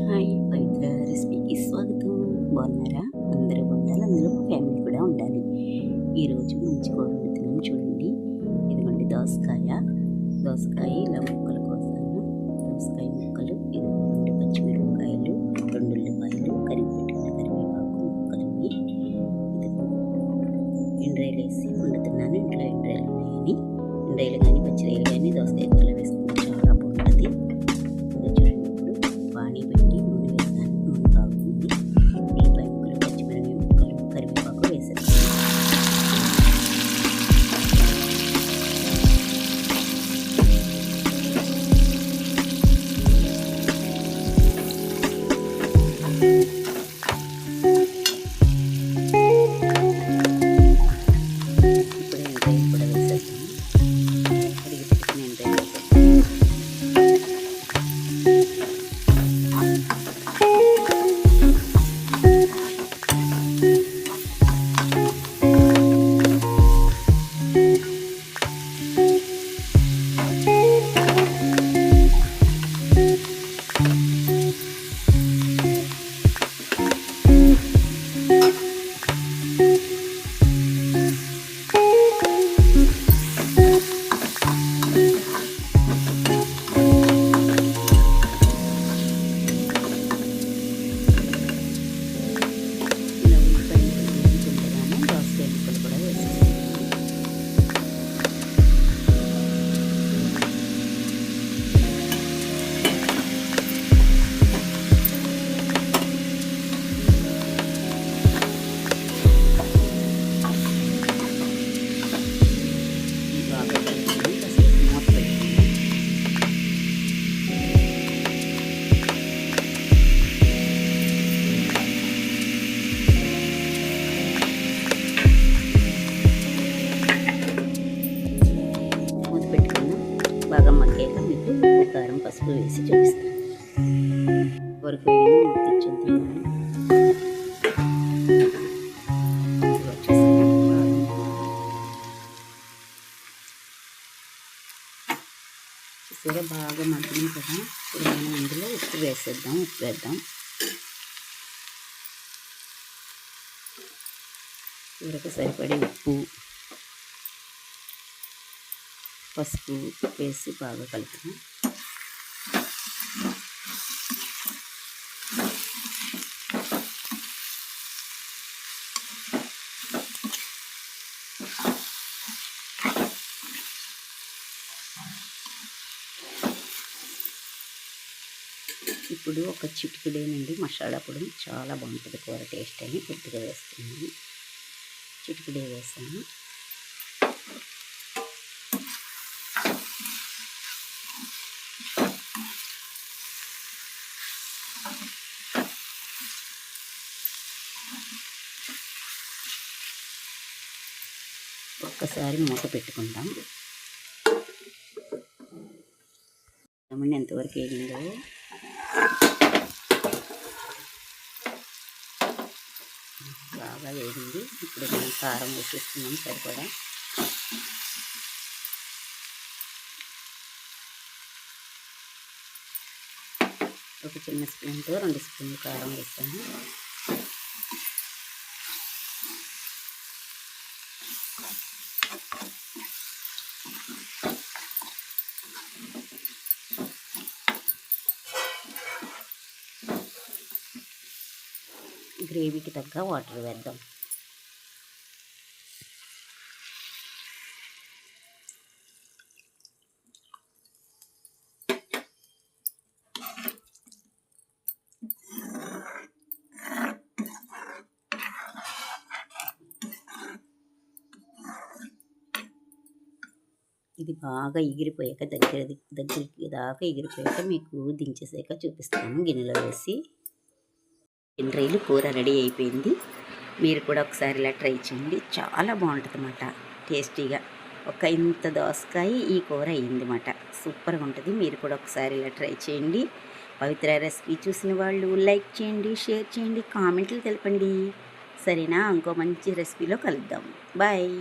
Hi పవిత్ర రెసిపీకి స్వాగతం. బాగున్నారా? అందరూ బాగుండాలి, అందులో మా ఫ్యామిలీ కూడా ఉండాలి. ఈరోజు మంచి కూర వండుతున్నాం చూడండి. ఇదిగోండి దోసకాయ ఇలా ముక్కలు కోసాను. దోసకాయ ముక్కలు, ఇది 2 పచ్చిమిరపకాయలు, 2 ఉల్లిపాయలు, కరివేపాకు ముక్కలు, ఇది ఎండ్రాయిలు వేసి వండుతున్నాను. ఇంట్లో ఎండ్రాయిలు ఉన్నాయని ఎండ్రాయిలు కానీ పచ్చిరాయలు కానీ దోసకాయ కూరలో వేసుకుంటే చాలా బాగుంటుంది. చూడండి, ఇప్పుడు పానీ పెట్టి నూనె వేసాను. నూనె కాగుతుంది. ఉల్లిపాయ ముక్కలు, పచ్చిమిరపకాయ ముక్కలు, కరివేపాకు వేసాను. ఇప్పుడు ఎండ్రాయిలు కూడా వేసేస్తాను. కడిగి పెట్టుకుని ఎండ్రాయిలు వేసేస్తాను. ఇలా ఉల్లిపాయలు వేయించుకుంటున్నాను. దోసకాయ ముక్కలు కూడా వేసేస్తాను. బాగా కలుపుకొని కాసేపు మూత పెట్టుకుందాం. మూత పెట్టుకుందాం. బాగా మగ్గాక మీకు ఉప్పు, కారం, పసుపు వేసి చూపిస్తాను. వరకు వేయండి, మూత తెచ్చుద్దాం. చూసారా, బాగా మగ్గింది కదా. ఇప్పుడు మనం ఇందులో ఉప్పు వేద్దాం. కూరకు సరిపడే ఉప్పు, పసుపు వేసి బాగా కలుపుదాం. ఇప్పుడు ఒక చిటికెడేనండి మసాలా పొడి, చాలా బాగుంటుంది కూర టేస్ట్ అని కొద్దిగా వేస్తున్నాను. చిటికెడే వేసాను. ఒక్కసారి మూత పెట్టుకుందాం. ఏమండి ఎంతవరకు వేగిందో. బాగా వేగింది. ఇప్పుడు మనం కారం వేసేస్తున్నాం సరిపడా. ఒక చిన్న స్పూన్తో 2 స్పూన్లు కారం వేస్తాను. గ్రేవీకి తగ్గ వాటర్ వేద్దాం. ఇది బాగా ఎగిరిపోయాక దగ్గరికి దాకా ఎగిరిపోయాక మీకు దించేసాక చూపిస్తాను గిన్నెలో వేసి. ఎండ్రాయిలు కూర రెడీ అయిపోయింది. మీరు కూడా ఒకసారి ఇలా ట్రై చేయండి. చాలా బాగుంటుంది అన్నమాట, టేస్టీగా. ఒక ఇంత దోసకాయ ఈ కూర అయ్యిందన్నమాట. సూపర్గా ఉంటుంది. మీరు కూడా ఒకసారి ఇలా ట్రై చేయండి. పవిత్ర రెసిపీ చూసిన వాళ్ళు లైక్ చేయండి, షేర్ చేయండి, కామెంట్లు తెలపండి. సరేనా? ఇంకో మంచి రెసిపీలో కలుద్దాం. బాయ్.